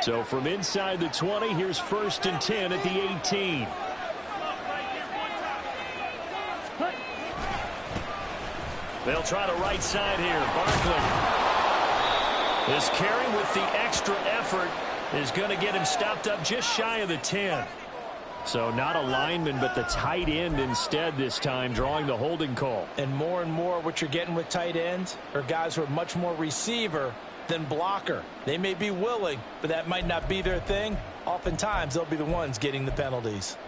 So from inside the 20, here's 1st and 10 at the 18. They'll try to right side here. Barkley. This carry with the extra effort is going to get him stopped up just shy of the 10. So not a lineman, but the tight end instead this time, drawing the holding call. And more what you're getting with tight ends are guys who are much more receiver than blocker. They may be willing, but that might not be their thing. Oftentimes, they'll be the ones getting the penalties.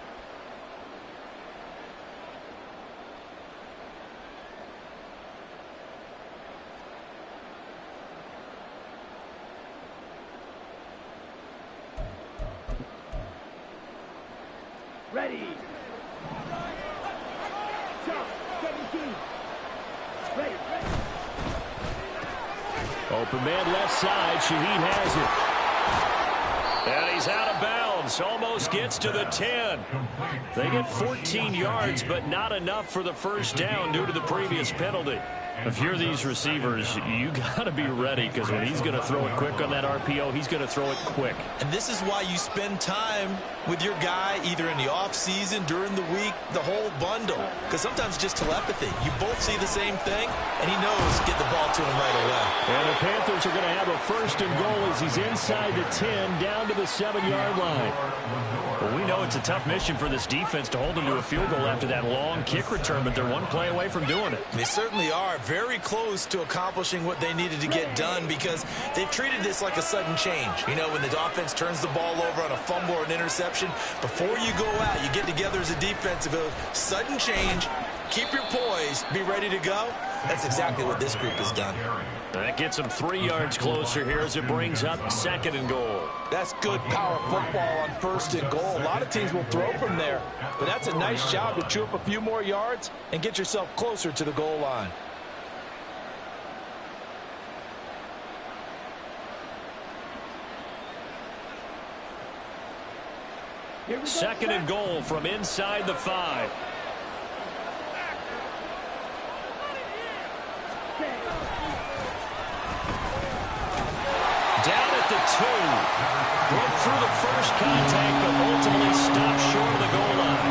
Ready. Jump. 17. Ready. Open man left side. Shaheed has it. And he's out of bounds. Almost gets to the 10. They get 14 yards, but not enough for the first down due to the previous penalty. If you're these receivers, you got to be ready, because when he's going to throw it quick on that RPO, he's going to throw it quick. And this is why you spend time with your guy either in the offseason, during the week, the whole bundle. Because sometimes just telepathy. You both see the same thing, and he knows get the ball to him right away. And the Panthers are going to have a 1st and goal as he's inside the 10, down to the 7-yard line. Well, we know it's a tough mission for this defense to hold them to a field goal after that long kick return, but they're one play away from doing it. They certainly are very close to accomplishing what they needed to get done, because they've treated this like a sudden change. You know, when the offense turns the ball over on a fumble or an interception, before you go out, you get together as a defense and go, sudden change, keep your poise, be ready to go. That's exactly what this group has done. That gets them 3 yards closer here as it brings up 2nd and goal. That's good power football on 1st and goal. A lot of teams will throw from there, but that's a nice job to chew up a few more yards and get yourself closer to the goal line. Second and goal from inside the 5. Down at the 2. Broke through the first contact, but ultimately stopped short of the goal line.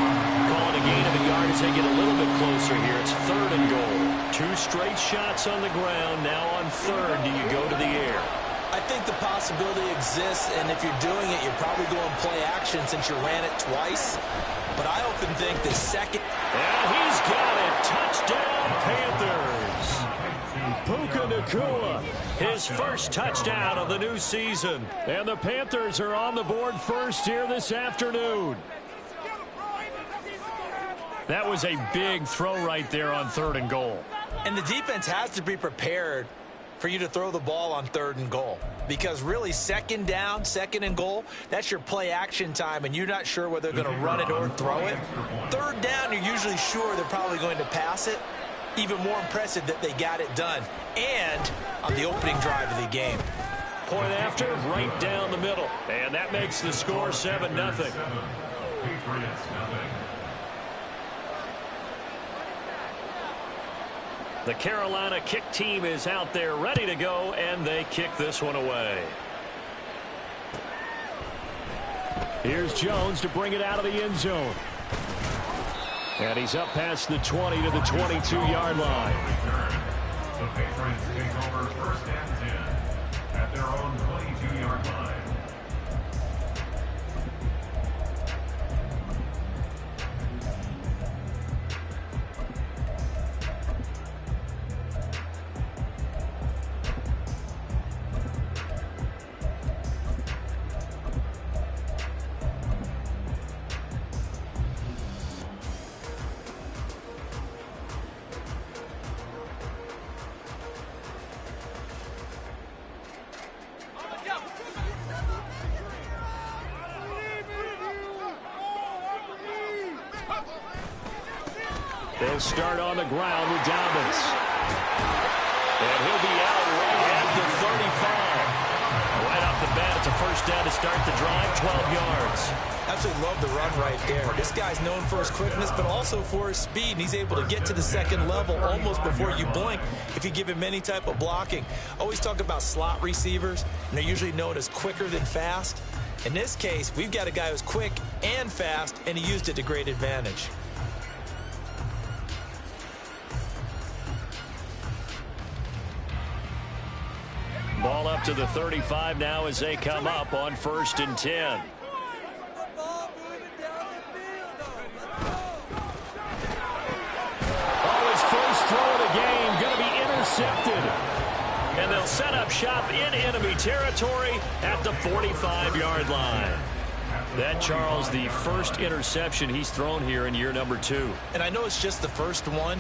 Calling a gain of a yard as they get a little bit closer here. It's 3rd and goal. 2 straight shots on the ground. Now on 3rd, do you go to the air? I think the possibility exists, and if you're doing it, you're probably going play action since you ran it twice. But I often think the second... And he's got it. Touchdown, Panthers. Puka Nacua, his first touchdown of the new season. And the Panthers are on the board first here this afternoon. That was a big throw right there on 3rd and goal. And the defense has to be prepared for you to throw the ball on 3rd and goal, because really 2nd down, 2nd and goal, that's your play action time, and you're not sure whether they're going to run it or throw it. 3rd down, you're usually sure they're probably going to pass it. Even more impressive that they got it done, and on the opening drive of the game. Point after, right down the middle, and that makes the score 7-0. The Carolina kick team is out there ready to go, and they kick this one away. Here's Jones to bring it out of the end zone. And he's up past the 20 to the 22-yard line. The Patriots take over 1st and 10 at their own 22-yard line. They'll start on the ground with Dobbins. And he'll be out right at the 35. Right off the bat, it's a first down to start the drive, 12 yards. Absolutely love the run right there. This guy's known for his quickness, but also for his speed. And he's able to get to the second level almost before you blink if you give him any type of blocking. Always talk about slot receivers, and they're usually known as quicker than fast. In this case, we've got a guy who's quick and fast, and he used it to great advantage. Ball up to the 35 now as they come up on 1st and 10. First throw of the game going to be intercepted. And they'll set up shop in enemy territory at the 45-yard line. That, Charles, the first interception he's thrown here in year number 2. And I know it's just the first one,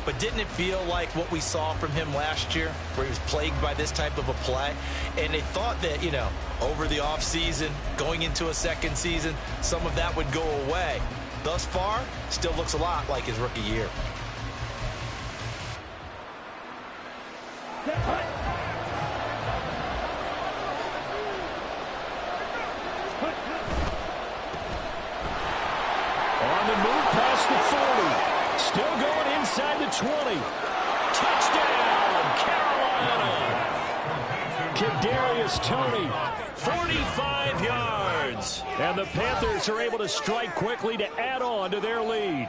but didn't it feel like what we saw from him last year, where he was plagued by this type of a play? And they thought that, you know, over the offseason, going into a second season, some of that would go away. Thus far, still looks a lot like his rookie year. Set punt. On the move past the 40. Still going inside the 20. Touchdown, Carolina. Kadarius Toney, 45 yards. And the Panthers are able to strike quickly to add on to their lead.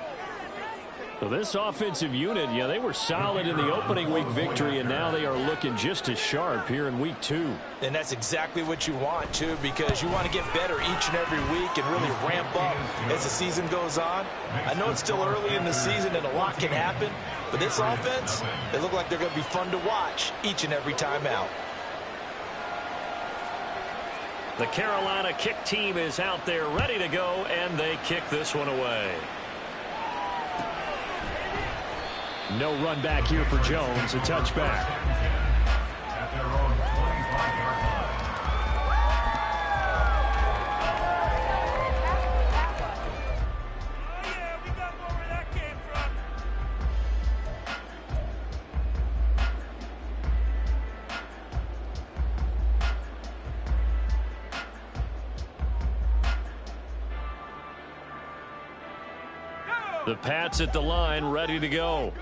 So this offensive unit, yeah, they were solid in the opening week victory, and now they are looking just as sharp here in week 2. And that's exactly what you want, too, because you want to get better each and every week and really ramp up as the season goes on. I know it's still early in the season and a lot can happen, but this offense, they look like they're going to be fun to watch each and every time out. The Carolina kick team is out there ready to go, and they kick this one away. No run back here for Jones, a touchback. At their own 25-yard line. Oh, yeah, we got more where that came from. The Pats at the line, ready to go.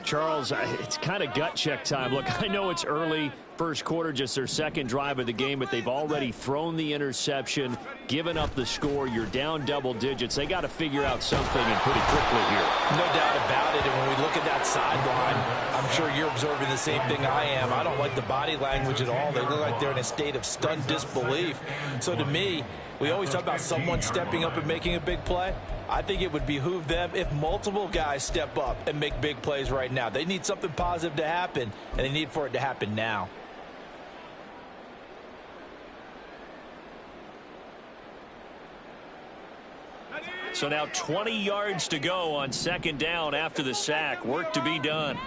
Charles, it's kind of gut check time. Look, I know it's early, first quarter, just their second drive of the game, but they've already thrown the interception, given up the score. You're down double digits. They got to figure out something, and pretty quickly here. No doubt about it. And when we look at that sideline, I'm sure you're observing the same thing I am. I don't like the body language at all. They look like they're in a state of stunned disbelief. So to me, we always talk about someone stepping up and making a big play. I think it would behoove them if multiple guys step up and make big plays right now. They need something positive to happen, and they need for it to happen now. So now 20 yards to go on second down after the sack. Work to be done.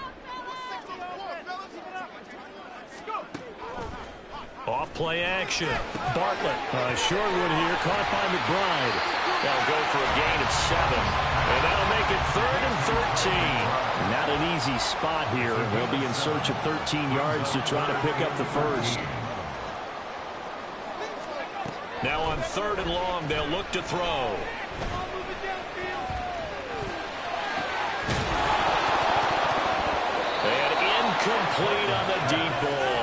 Off play action. Bartlett. Short one here, caught by McBride. That'll go for a gain of 7. And that'll make it 3rd and 13. Not an easy spot here. They'll be in search of 13 yards to try to pick up the first. Now on 3rd and long, they'll look to throw. And incomplete on the deep ball.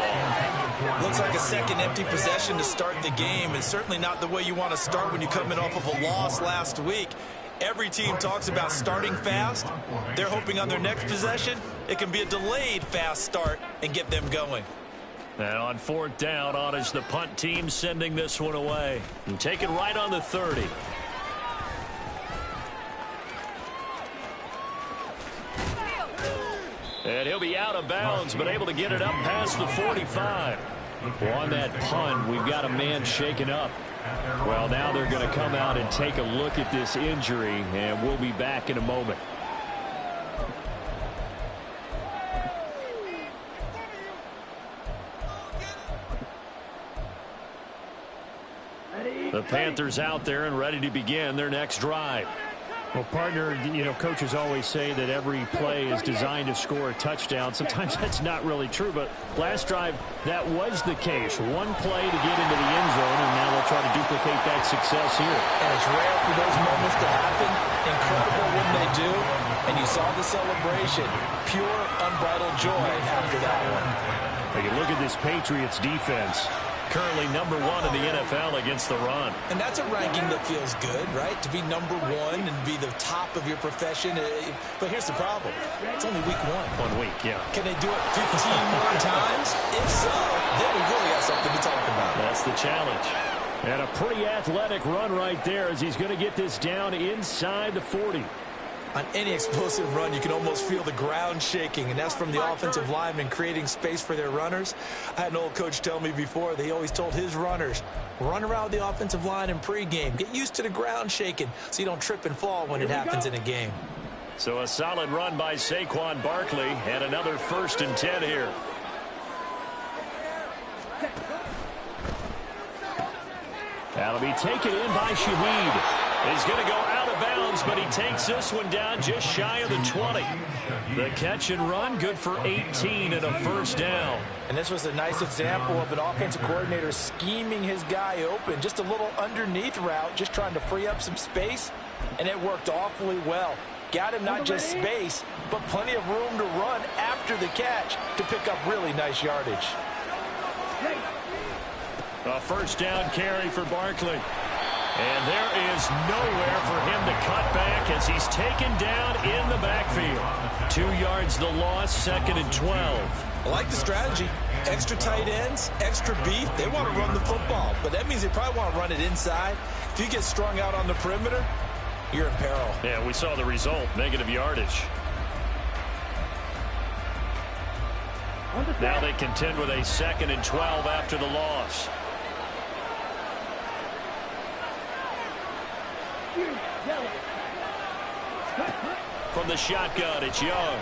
Looks like a second empty possession to start the game, and certainly not the way you want to start when you're coming off of a loss last week. Every team talks about starting fast. They're hoping on their next possession, it can be a delayed fast start and get them going. And on 4th down, on is the punt team sending this one away. And take it right on the 30. And he'll be out of bounds, but able to get it up past the 45. Well, on that punt, we've got a man shaken up. Well, now they're going to come out and take a look at this injury, and we'll be back in a moment. The Panthers out there and ready to begin their next drive. Well, partner, you know, coaches always say that every play is designed to score a touchdown. Sometimes that's not really true, but last drive, that was the case. One play to get into the end zone, and now they'll try to replicate that success here. And it's rare for those moments to happen. Incredible when they do. And you saw the celebration. Pure, unbridled joy after that one. You look at this Patriots defense. Currently number 1 in the NFL against the run. And that's a ranking that feels good, right? To be number 1 and be the top of your profession. But here's the problem. It's only week 1. 1 week, yeah. Can they do it 15 more times? If so, then we really got something to talk about. That's the challenge. And a pretty athletic run right there as he's going to get this down inside the 40. On any explosive run, you can almost feel the ground shaking, and that's from the offensive linemen creating space for their runners. I had an old coach tell me before, he always told his runners, run around the offensive line in pregame. Get used to the ground shaking so you don't trip and fall when it happens in a game. So a solid run by Saquon Barkley, and another 1st and 10 here. That'll be taken in by Shaheed. He's going to go out of bounds, but he takes this one down just shy of the 20. The catch and run, good for 18 and a 1st down. And this was a nice example of an offensive coordinator scheming his guy open. Just a little underneath route, just trying to free up some space, and it worked awfully well. Got him not just space, but plenty of room to run after the catch to pick up really nice yardage. A 1st down carry for Barkley. And there is nowhere for him to cut back as he's taken down in the backfield. 2 yards the loss, 2nd and 12. I like the strategy. Extra tight ends, extra beef. They want to run the football, but that means they probably want to run it inside. If you get strung out on the perimeter, you're in peril. Yeah, we saw the result, negative yardage. Now they contend with a 2nd and 12 after the loss. From the shotgun, it's Young.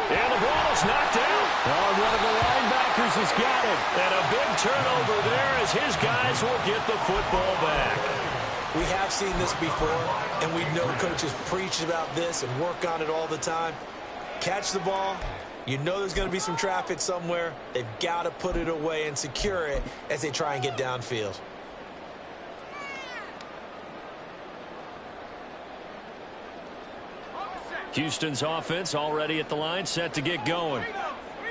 And the ball is knocked out. Oh, one of the linebackers has got it. And a big turnover there as his guys will get the football back. We have seen this before, and we know coaches preach about this and work on it all the time. Catch the ball. You know there's going to be some traffic somewhere. They've got to put it away and secure it as they try and get downfield. Houston's offense already at the line, set to get going.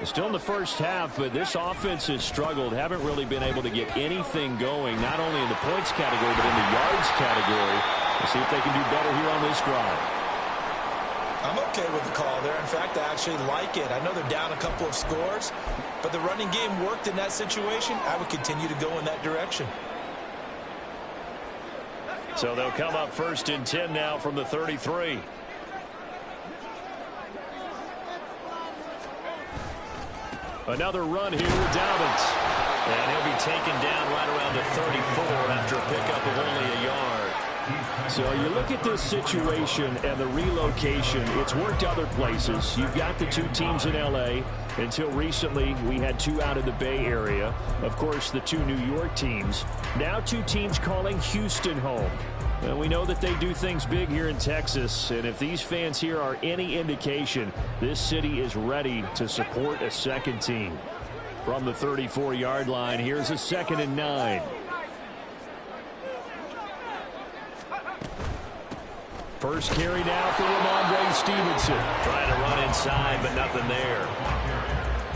Still in the 1st half, but this offense has struggled. Haven't really been able to get anything going, not only in the points category, but in the yards category. We'll see if they can do better here on this drive. I'm okay with the call there. In fact, I actually like it. I know they're down a couple of scores, but the running game worked in that situation. I would continue to go in that direction. So they'll come up 1st and 10 now from the 33. Another run here with Dobbins. And he'll be taken down right around the 34 after a pickup of only a yard. So you look at this situation and the relocation. It's worked other places. You've got the 2 teams in L.A. Until recently, we had 2 out of the Bay Area. Of course, the 2 New York teams. Now 2 teams calling Houston home. And we know that they do things big here in Texas, and if these fans here are any indication, this city is ready to support a second team. From the 34-yard line, here's a 2nd and 9. First carry now for Ramondre Stevenson. Trying to run inside, but nothing there.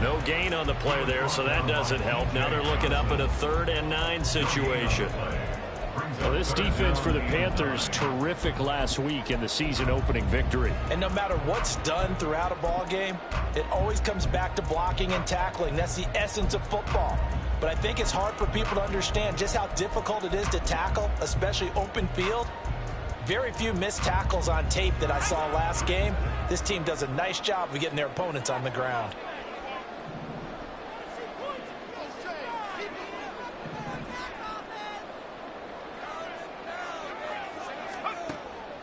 No gain on the play there, so that doesn't help. Now they're looking up at a 3rd and 9 situation. Well, this defense for the Panthers, terrific last week in the season-opening victory. And no matter what's done throughout a ball game, it always comes back to blocking and tackling. That's the essence of football. But I think it's hard for people to understand just how difficult it is to tackle, especially open field. Very few missed tackles on tape that I saw last game. This team does a nice job of getting their opponents on the ground.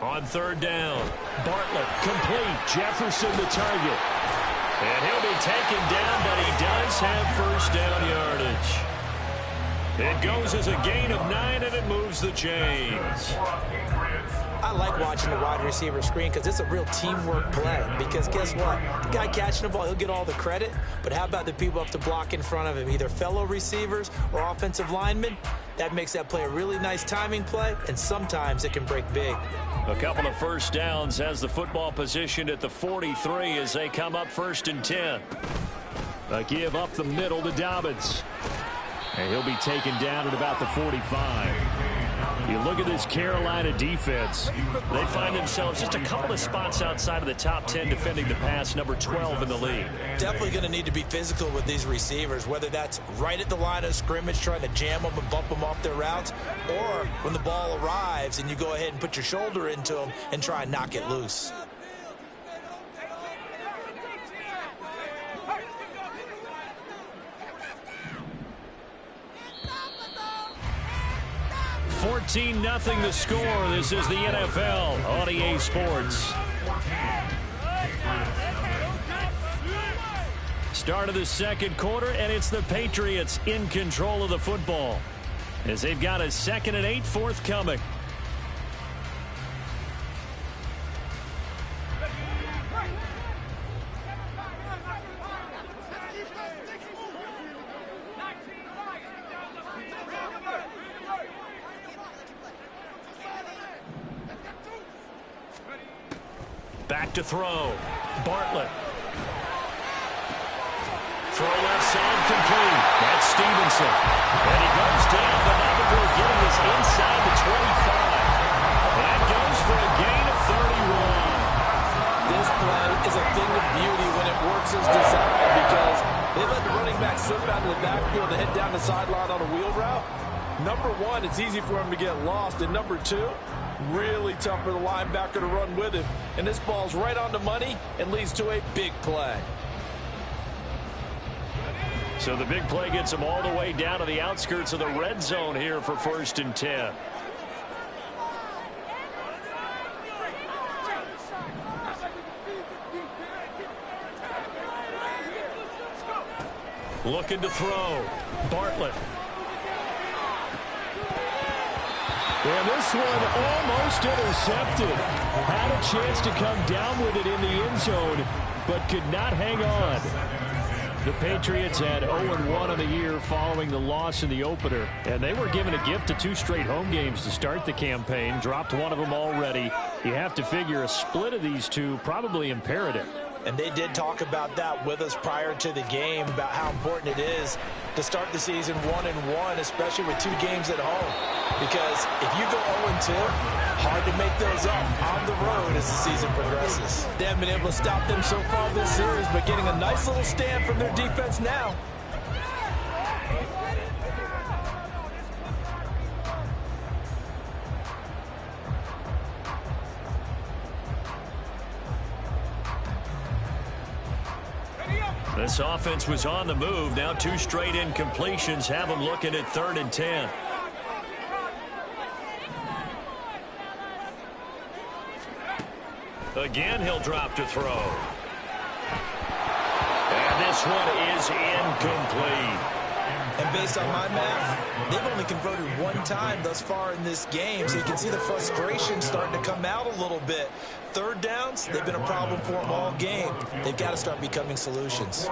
On 3rd down, Bartlett complete. Jefferson the target. And he'll be taken down, but he does have 1st down yardage. It goes as a gain of 9, and it moves the chains. I like watching the wide receiver screen because it's a real teamwork play. Because guess what? The guy catching the ball, he'll get all the credit. But how about the people up to block in front of him, either fellow receivers or offensive linemen? That makes that play a really nice timing play, and sometimes it can break big. A couple of first downs has the football positioned at the 43 as they come up 1st and 10. A give up the middle to Dobbins. And he'll be taken down at about the 45. You look at this Carolina defense. They find themselves just a couple of spots outside of the top 10 defending the pass, number 12 in the league. Definitely going to need to be physical with these receivers, whether that's right at the line of scrimmage trying to jam them and bump them off their routes, or when the ball arrives and you go ahead and put your shoulder into them and try and knock it loose. $14-0 the score. This is the NFL on EA Sports. Start of the second quarter, and it's the Patriots in control of the football as they've got a 2nd and 8 forthcoming. Back to throw. Bartlett. Throw left side complete. That's Stevenson. And he goes down, but not before getting this inside the 25. That goes for a gain of 31. This play is a thing of beauty when it works as designed because they let the running back slip out of the backfield to head down the sideline on a wheel route. Number one, it's easy for him to get lost. And number two, really tough for the linebacker to run with him. And this ball's right on the money and leads to a big play. So the big play gets them all the way down to the outskirts of the red zone here for 1st and 10. Looking to throw. Bartlett. And this one almost intercepted. Had a chance to come down with it in the end zone, but could not hang on. The Patriots had 0-1 on the year following the loss in the opener, and they were given a gift of 2 straight home games to start the campaign. Dropped one of them already. You have to figure a split of these two probably imperative. And they did talk about that with us prior to the game, about how important it is to start the season 1-1, especially with 2 games at home. Because if you go 0-2, hard to make those up on the road as the season progresses. They haven't been able to stop them so far this series, but getting a nice little stand from their defense now. This offense was on the move. Now 2 straight incompletions have them looking at 3rd and 10. Again, he'll drop to throw. And this one is incomplete. And based on my math, they've only converted 1 time thus far in this game, so you can see the frustration starting to come out a little bit. 3rd downs, they've been a problem for them all game. They've got to start becoming solutions.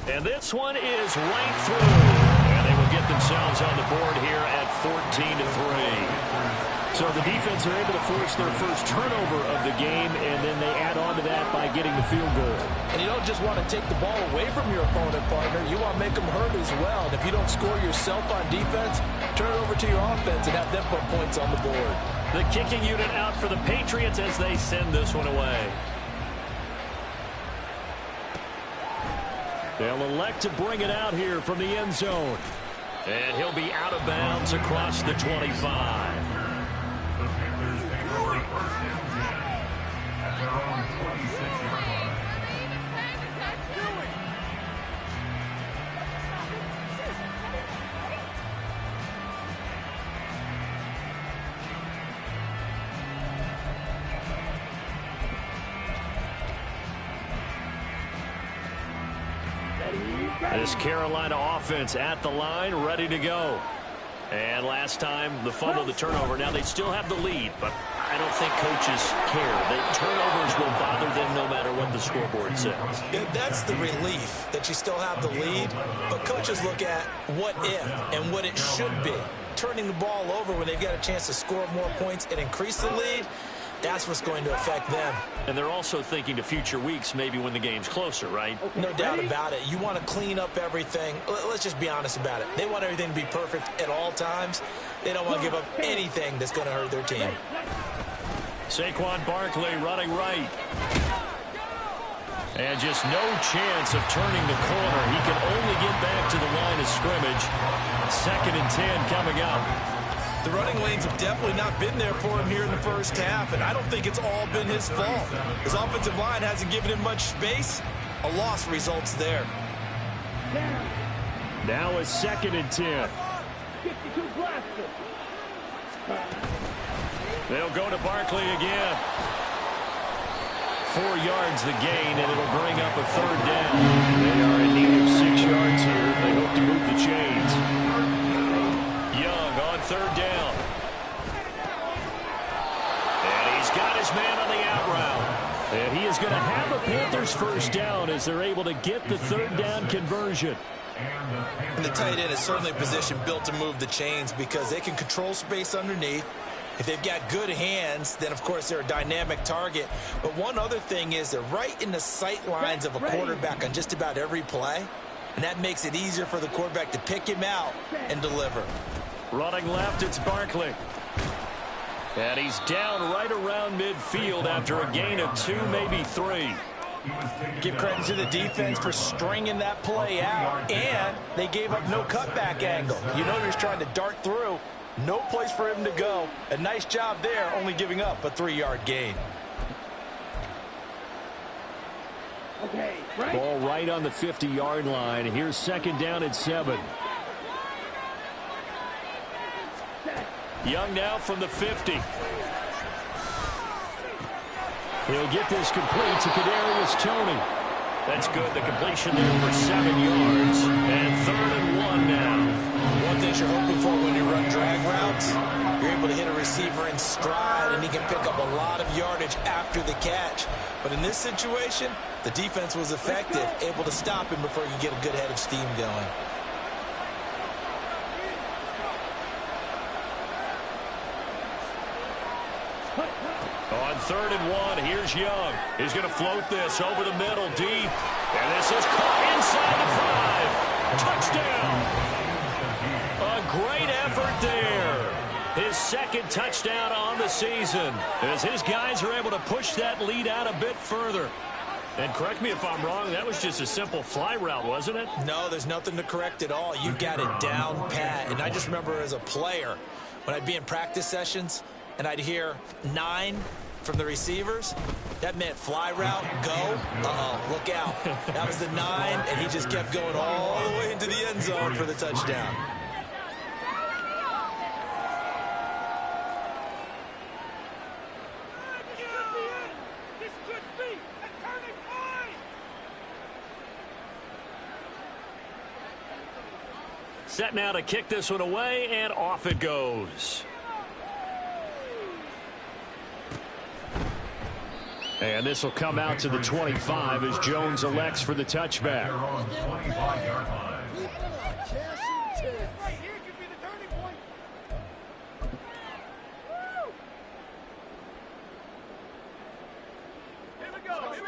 And this one is right through. And they will get themselves on the board here at 14-3. So the defense are able to force their first turnover of the game, and then they add on to that by getting the field goal. And you don't just want to take the ball away from your opponent, partner. You want to make them hurt as well. And if you don't score yourself on defense, turn it over to your offense and have them put points on the board. The kicking unit out for the Patriots as they send this one away. They'll elect to bring it out here from the end zone. And he'll be out of bounds across the 25. The Panthers take over 1st and 10 at their own 26-yard line. This Carolina offense at the line, ready to go. And last time, the fumble, the turnover. Now they still have the lead, but I don't think coaches care. The turnovers will bother them no matter what the scoreboard says. Yeah, that's the relief, that you still have the lead. But coaches look at what if and what it should be. Turning the ball over when they've got a chance to score more points and increase the lead, that's what's going to affect them. And they're also thinking to future weeks, maybe when the game's closer, right? No doubt about it. You want to clean up everything. Let's just be honest about it. They want everything to be perfect at all times. They don't want to give up anything that's going to hurt their team. Saquon Barkley running right. And just no chance of turning the corner. He can only get back to the line of scrimmage. 2nd and 10 coming up. The running lanes have definitely not been there for him here in the first half, and I don't think it's all been his fault. His offensive line hasn't given him much space. A loss results there. Now a 2nd and 10. They'll go to Barkley again. 4 yards the gain, and it'll bring up a 3rd down. They are in need of 6 yards here. They hope to move the chains. Young on 3rd down. And he's got his man on the out route. And he is going to have a Panthers 1st down as they're able to get the 3rd down conversion. And the tight end is certainly a position built to move the chains because they can control space underneath. If they've got good hands, then, of course, they're a dynamic target. But one other thing is they're right in the sight lines of a quarterback on just about every play. And that makes it easier for the quarterback to pick him out and deliver. Running left, it's Barkley. And he's down right around midfield after a gain of 2, maybe 3. Give credit to the defense for stringing that play out. And they gave up no cutback angle. You know he was trying to dart through. No place for him to go. A nice job there, only giving up a 3-yard gain. Ball right on the 50-yard line. Here's 2nd down at 7. Young now from the 50. He'll get this complete to Kadarius Toney. That's good. The completion there for 7 yards. And 3rd and 1 now. One thing you're hoping for when you run drag routes, you're able to hit a receiver in stride, and he can pick up a lot of yardage after the catch. But in this situation, the defense was effective, able to stop him before he could get a good head of steam going. On 3rd and 1, here's Young. He's going to float this over the middle, deep. And this is caught inside the 5. Touchdown. A great effort there. His 2nd touchdown on the season as his guys are able to push that lead out a bit further. And correct me if I'm wrong, that was just a simple fly route, wasn't it? No, there's nothing to correct at all. You got it down pat. And I just remember as a player, when I'd be in practice sessions and I'd hear 9 from the receivers, that meant fly route, go. Uh-oh, look out. That was the 9, and he just kept going all the way into the end zone for the touchdown. Set now to kick this one away, and off it goes. And this will come out to the 25 as Jones elects for the touchback.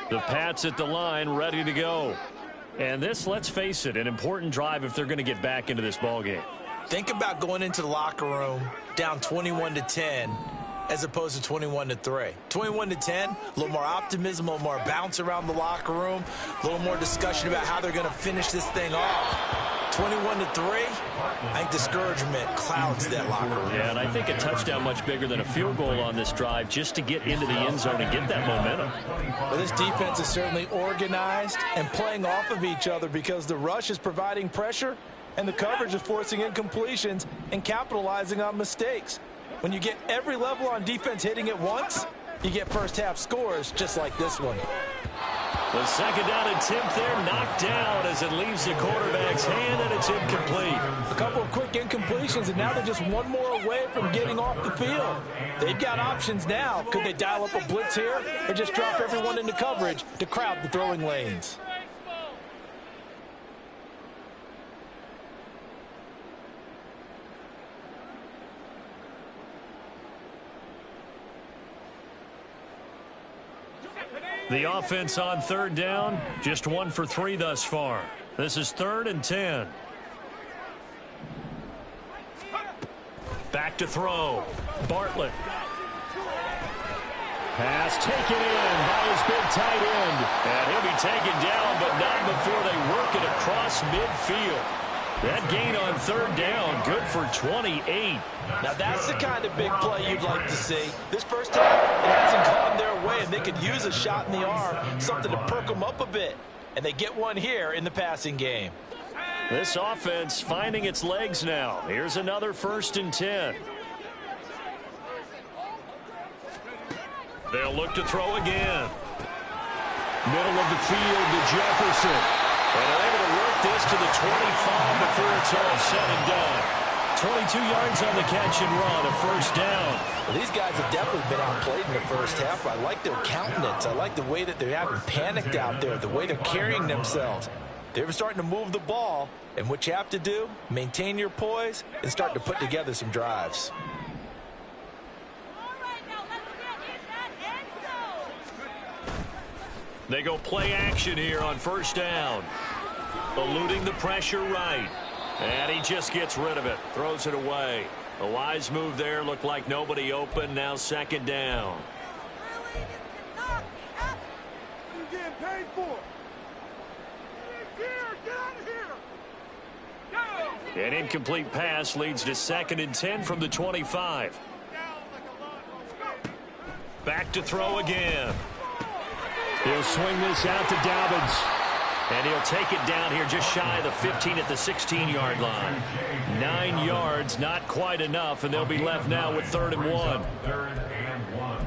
The Pats at the line, ready to go. And this, let's face it, an important drive if they're going to get back into this ballgame. Think about going into the locker room down 21-10 as opposed to 21-3. 21-10, a little more optimism, a little more bounce around the locker room, a little more discussion about how they're going to finish this thing off. 21-3, I think discouragement clouds that locker room. Yeah, and I think a touchdown much bigger than a field goal on this drive just to get into the end zone and get that momentum. Well, this defense is certainly organized and playing off of each other because the rush is providing pressure and the coverage is forcing incompletions and capitalizing on mistakes. When you get every level on defense hitting at once, you get first half scores just like this one. The 2nd down attempt there knocked down as it leaves the quarterback's hand, and it's incomplete. A couple of quick incompletions protections, and now they're just one more away from getting off the field. They've got options now. Could they dial up a blitz here or just drop everyone into coverage to crowd the throwing lanes? The offense on third down, just 1 for 3 thus far. This is 3rd and 10. Back to throw. Bartlett. Pass taken in by his big tight end. And he'll be taken down, but not before they work it across midfield. That gain on third down, good for 28. Now that's the kind of big play you'd like to see. This first half, it hasn't gone their way, and they could use a shot in the arm, something to perk them up a bit. And they get one here in the passing game. This offense finding its legs now. Here's another 1st and 10. They'll look to throw again. Middle of the field to Jefferson. And they're able to work this to the 25 before it's all said and done. 22 yards on the catch and run, a 1st down. Well, these guys have definitely been outplayed in the first half. I like their countenance. I like the way that they haven't panicked out there, the way they're carrying themselves. They're starting to move the ball, and what you have to do, maintain your poise and start to put together some drives. They go play action here on 1st down. Eluding the pressure right. And he just gets rid of it. Throws it away. A wise move there. Looked like nobody open. Now 2nd down. An incomplete pass leads to 2nd and 10 from the 25. Back to throw again. He'll swing this out to Dobbins. And he'll take it down here just shy of the 15 at the 16-yard line. 9 yards, not quite enough, and they'll be left now with 3rd and 1. 3rd and 1.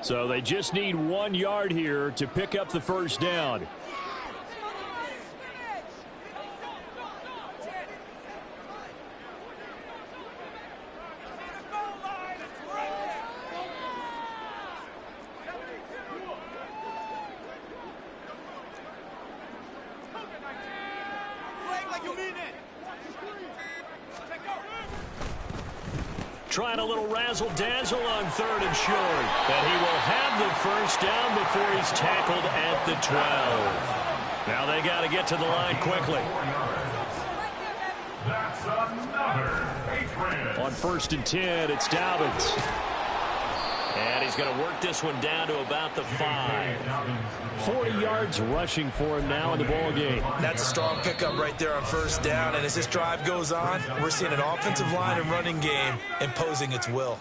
So they just need 1 yard here to pick up the 1st down. Trying a little razzle-dazzle on 3rd and short. And he will have the 1st down before he's tackled at the 12. Now they got to get to the line quickly. That's another Patriots. On 1st and 10, it's Dobbins. And he's going to work this one down to about the 5. 40 yards rushing for him now in the ball game. That's a strong pickup right there on 1st down. And as this drive goes on, we're seeing an offensive line and running game imposing its will.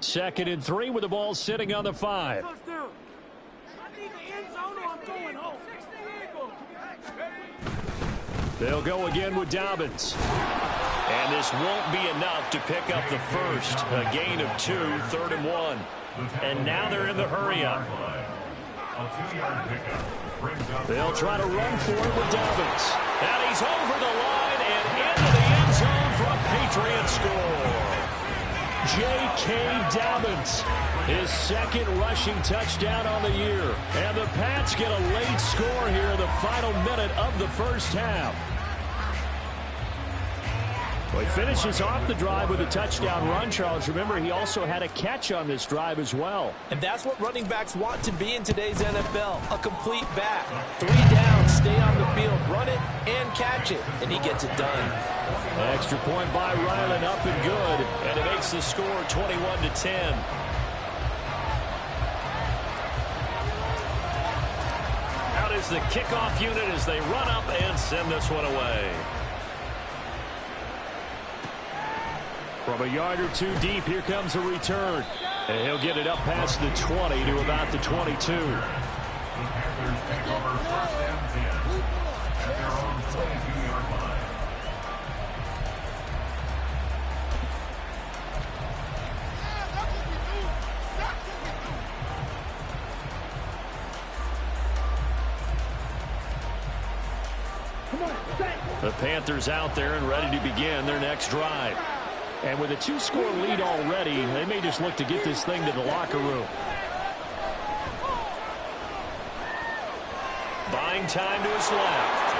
Second and 3 with the ball sitting on the 5. They'll go again with Dobbins. And this won't be enough to pick up the 1st. A gain of 2, 3rd and 1. And now they're in the hurry-up. They'll try to run for it with Dobbins. And he's over the line and into the end zone for a Patriot score. J.K. Dobbins, his 2nd rushing touchdown on the year. And the Pats get a late score here in the final minute of the 1st half. Well, he finishes off the drive with a touchdown run, Charles. Remember, he also had a catch on this drive as well. And that's what running backs want to be in today's NFL, a complete back. 3 down, stay on the field, run it, and catch it. And he gets it done. Extra point by Ryland, up and good. And it makes the score 21-10. Out is the kickoff unit as they run up and send this one away. From a yard or 2 deep, here comes a return. And he'll get it up past the 20 to about the 22. The Panthers take over first and 10 at their own 22-yard line. The Panthers out there and ready to begin their next drive. And with a 2-score lead already, they may just look to get this thing to the locker room. Buying time to his left.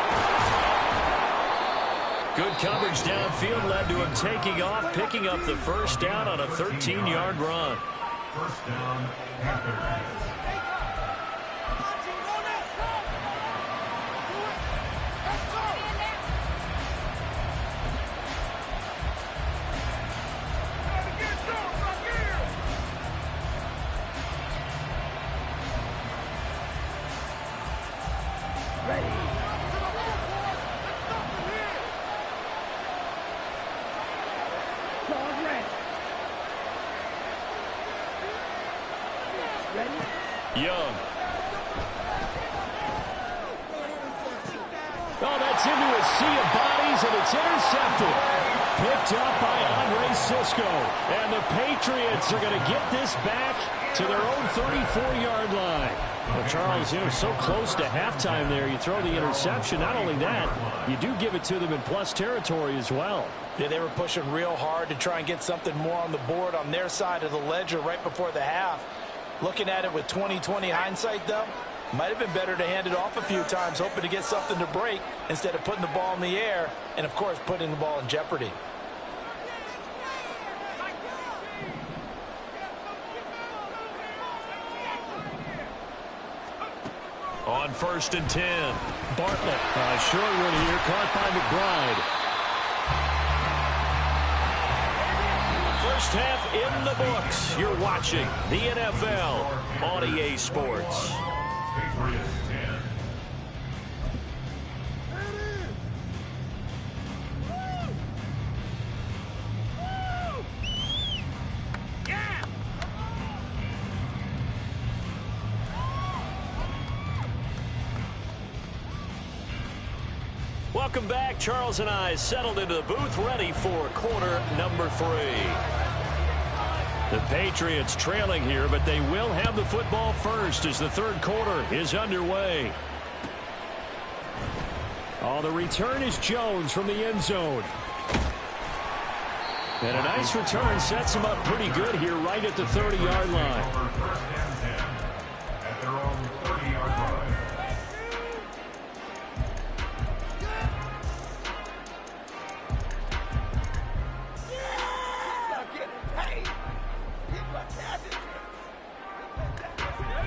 Good coverage downfield led to him taking off, picking up the first down on a 13-yard run. First down, Panthers. Young. Oh, that's into a sea of bodies, and it's intercepted. Picked up by Andre Cisco. And the Patriots are going to get this back to their own 34-yard line. Well, Charles, so close to halftime there. You throw the interception. Not only that, you do give it to them in plus territory as well. Yeah, they were pushing real hard to try and get something more on the board on their side of the ledger right before the half. Looking at it with 20/20 hindsight, though, might have been better to hand it off a few times, hoping to get something to break instead of putting the ball in the air and, of course, putting the ball in jeopardy. On 1st and 10. Bartlett, a short one here, caught by McBride. First half in the books. You're watching the NFL on EA Sports. Patriots 10. Welcome back. Charles and I settled into the booth, ready for quarter number 3. The Patriots trailing here, but they will have the football first as the third quarter is underway. Oh, the return is Jones from the end zone. And a nice return sets him up pretty good here right at the 30-yard line. Over first and 10 at their own 30-yard line.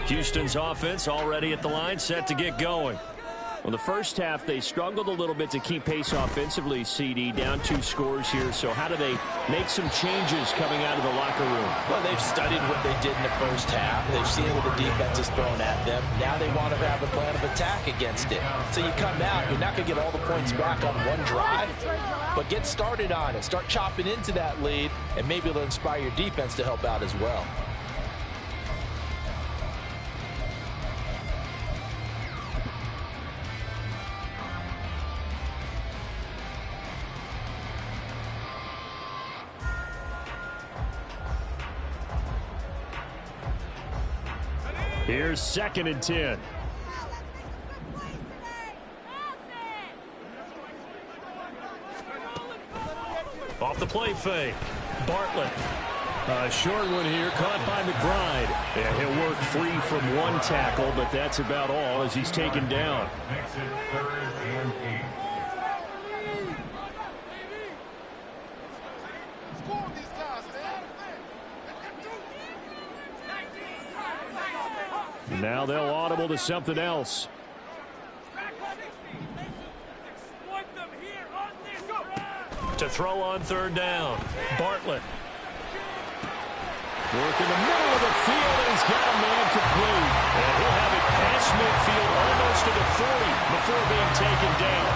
Houston's offense already at the line, set to get going. Well, the first half, they struggled a little bit to keep pace offensively, CD, down 2 scores here. So how do they make some changes coming out of the locker room? Well, they've studied what they did in the first half. They've seen what the defense is throwing at them. Now they want to have a plan of attack against it. So you come out, you're not going to get all the points back on one drive, but get started on it. Start chopping into that lead, and maybe it'll inspire your defense to help out as well. Here's 2nd and 10. Off the play fake. Bartlett. A short one here, caught by McBride. And he'll work free from one tackle, but that's about all as he's taken down. Makes it 3rd and 8. Now they'll audible to something else. To throw on 3rd down. Bartlett. Work in the middle of the field, and he's got a man complete. And he'll have it past midfield almost to the 40 before being taken down.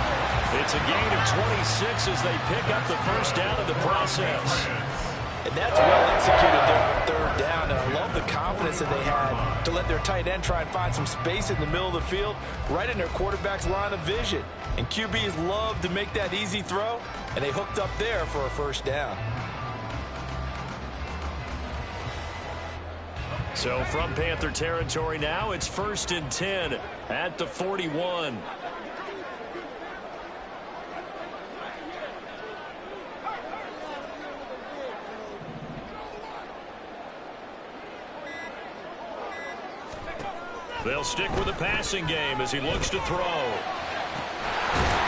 It's a gain of 26 as they pick up the first down of the process. And that's well executed there on third down. And I love the confidence that they had to let their tight end try and find some space in the middle of the field, right in their quarterback's line of vision. And QBs love to make that easy throw, and they hooked up there for a first down. So from Panther territory now, it's 1st and 10 at the 41. They'll stick with the passing game as he looks to throw.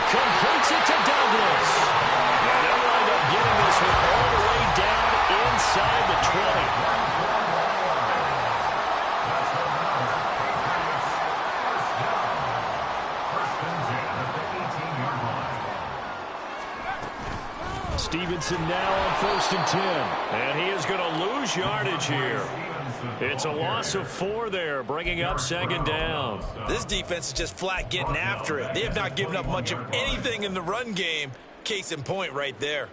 Completes it to Douglas. And they'll wind up getting this one all the way down inside the 20. Stevenson now on 1st and 10. And he is going to lose yardage here. It's a loss of 4 there, bringing up 2nd down. This defense is just flat getting after it. They have not given up much of anything in the run game. Case in point right there.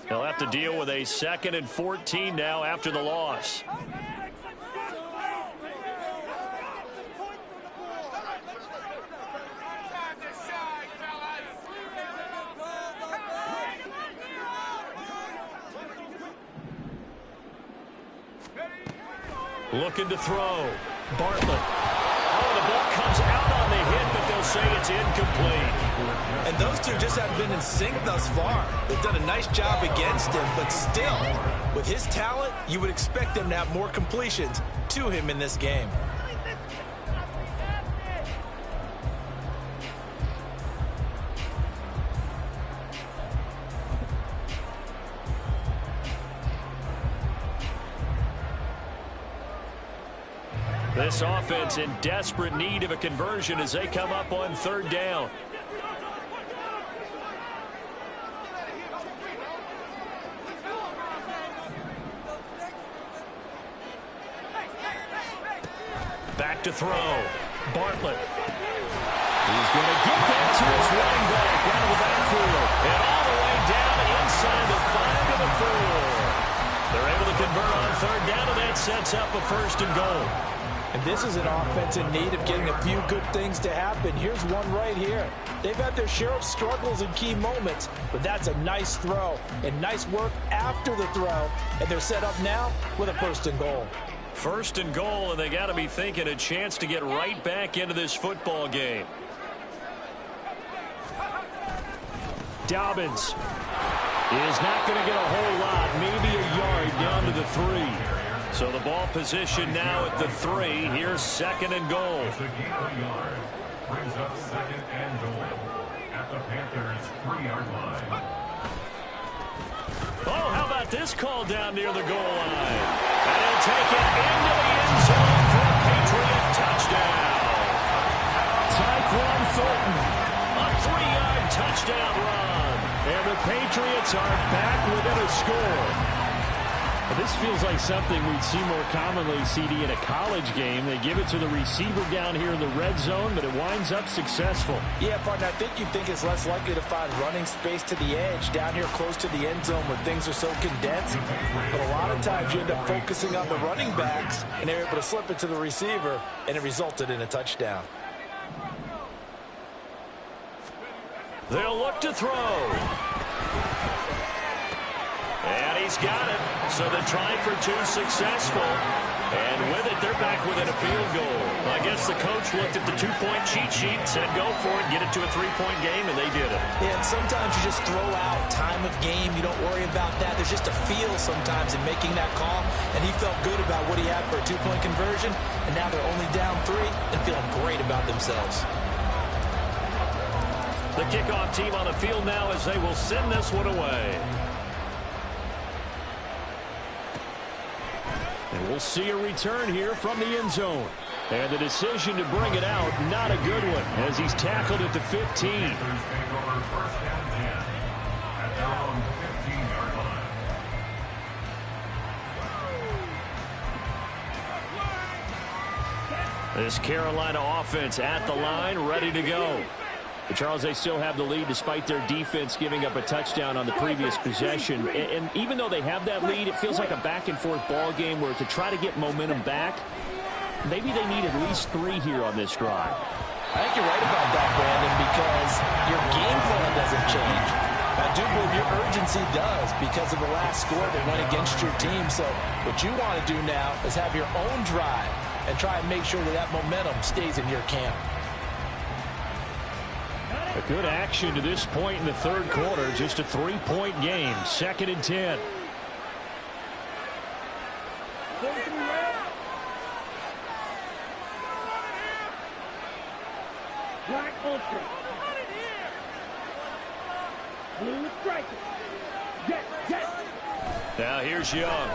They'll have to deal with a 2nd and 14 now after the loss. Looking to throw. Bartlett. Oh, the ball comes out on the hit, but they'll say it's incomplete. And those two just haven't been in sync thus far. They've done a nice job against him, but still, with his talent, you would expect them to have more completions to him in this game. This offense in desperate need of a conversion as they come up on 3rd down. Back to throw. Bartlett. He's going to get that to his running back out of the backfield. And all the way down inside the 5 to the 4. They're able to convert on 3rd down, and that sets up a 1st and goal. And this is an offense in need of getting a few good things to happen. Here's one right here. They've had their share of struggles in key moments, but that's a nice throw and nice work after the throw. And they're set up now with a 1st and goal. 1st and goal, and they got to be thinking a chance to get right back into this football game. Dobbins is not going to get a whole lot, maybe a yard down to the 3. So the ball position now at the 3. Here's 2nd and goal. It's a gain of a yard. Brings up 2nd and goal at the Panthers' 3-yard line. Oh, how about this call down near the goal line? And he'll take it into the end zone for a Patriot touchdown. Tyquan Thornton, a 3-yard touchdown run. And the Patriots are back within a score. This feels like something we'd see more commonly, CD, in a college game. They give it to the receiver down here in the red zone, but it winds up successful. Yeah, partner, I think you'd think it's less likely to find running space to the edge down here close to the end zone where things are so condensed. But a lot of times you end up focusing on the running backs, and they're able to slip it to the receiver, and it resulted in a touchdown. They'll look to throw. And he's got it. So the try for 2 successful. And with it, they're back within a field goal. I guess the coach looked at the 2-point cheat sheet and said, go for it, get it to a 3-point game, and they did it. Yeah, and sometimes you just throw out time of game. You don't worry about that. There's just a feel sometimes in making that call. And he felt good about what he had for a 2-point conversion. And now they're only down 3 and feeling great about themselves. The kickoff team on the field now as they will send this one away. And we'll see a return here from the end zone. And the decision to bring it out, not a good one, as he's tackled at the 15. This Carolina offense at the line, ready to go. But Charles, they still have the lead despite their defense giving up a touchdown on the previous possession. And even though they have that lead, it feels like a back-and-forth ball game where to try to get momentum back, maybe they need at least 3 here on this drive. I think you're right about that, Brandon, because your game plan doesn't change. I do believe your urgency does because of the last score that went against your team. So what you want to do now is have your own drive and try and make sure that that momentum stays in your camp. A good action to this point in the third quarter. Just a 3-point game. 2nd and 10. Black ultra. Blue striker. Jet, jet. Now here's Young.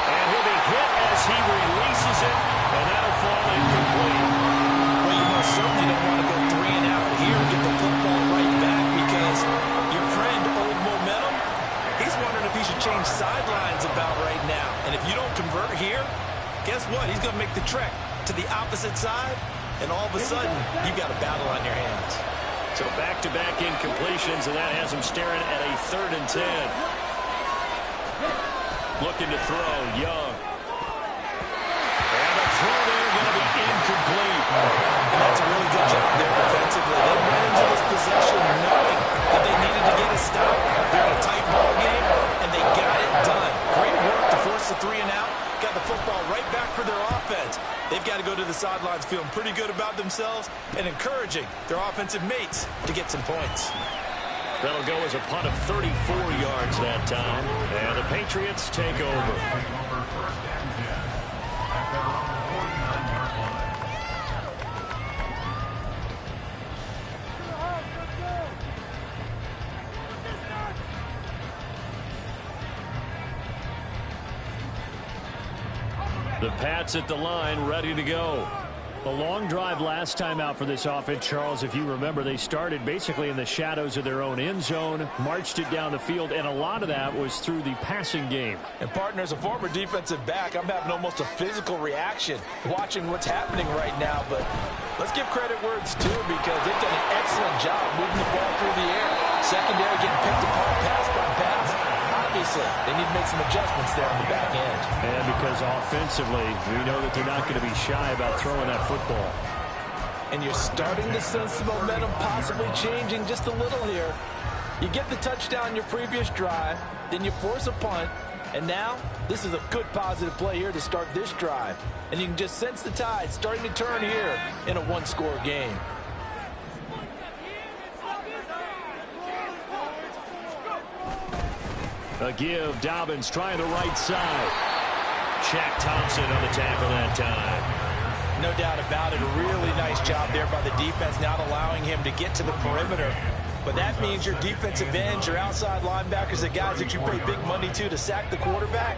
And he'll be hit as he releases it, and that'll fall incomplete. Well, you most certainly don't want to go 3 and out here and get the football right back because your friend, Old Momentum, he's wondering if he should change sidelines about right now. And if you don't convert here, guess what? He's going to make the trek to the opposite side, and all of a sudden, you've got a battle on your hands. So back-to-back incompletions, and that has him staring at a 3rd and 10. Looking to throw, Young. And the throw there going to be incomplete. And that's a really good job there defensively. They went into this possession knowing that they needed to get a stop. They're in a tight ball game, and they got it done. Great work to force the 3 and out. Got the football right back for their offense. They've got to go to the sidelines feeling pretty good about themselves and encouraging their offensive mates to get some points. That'll go as a punt of 34 yards that time. And the Patriots take over. The Pats at the line, ready to go. A long drive last time out for this offense, Charles. If you remember, they started basically in the shadows of their own end zone, marched it down the field, and a lot of that was through the passing game. And, partner, as a former defensive back, I'm having almost a physical reaction watching what's happening right now. But let's give credit where it's due because they've done an excellent job moving the ball through the air. Secondary getting picked apart pass by pass. Obviously, they need to make some adjustments there on the back end. And because offensively, we know that they're not going to be shy about throwing that football. And you're starting to sense the momentum possibly changing just a little here. You get the touchdown your previous drive, then you force a punt, and now this is a good positive play here to start this drive. And you can just sense the tide starting to turn here in a one-score game. A give, Dobbins trying the right side. Shaq Thompson on the tackle that time. No doubt about it. A really nice job there by the defense, not allowing him to get to the perimeter. But that means your defensive ends, your outside linebackers, the guys that you pay big money to sack the quarterback,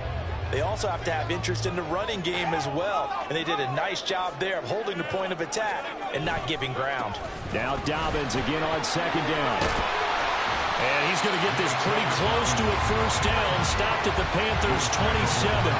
they also have to have interest in the running game as well. And they did a nice job there of holding the point of attack and not giving ground. Now Dobbins again on 2nd down. And he's going to get this pretty close to a first down. Stopped at the Panthers' 27.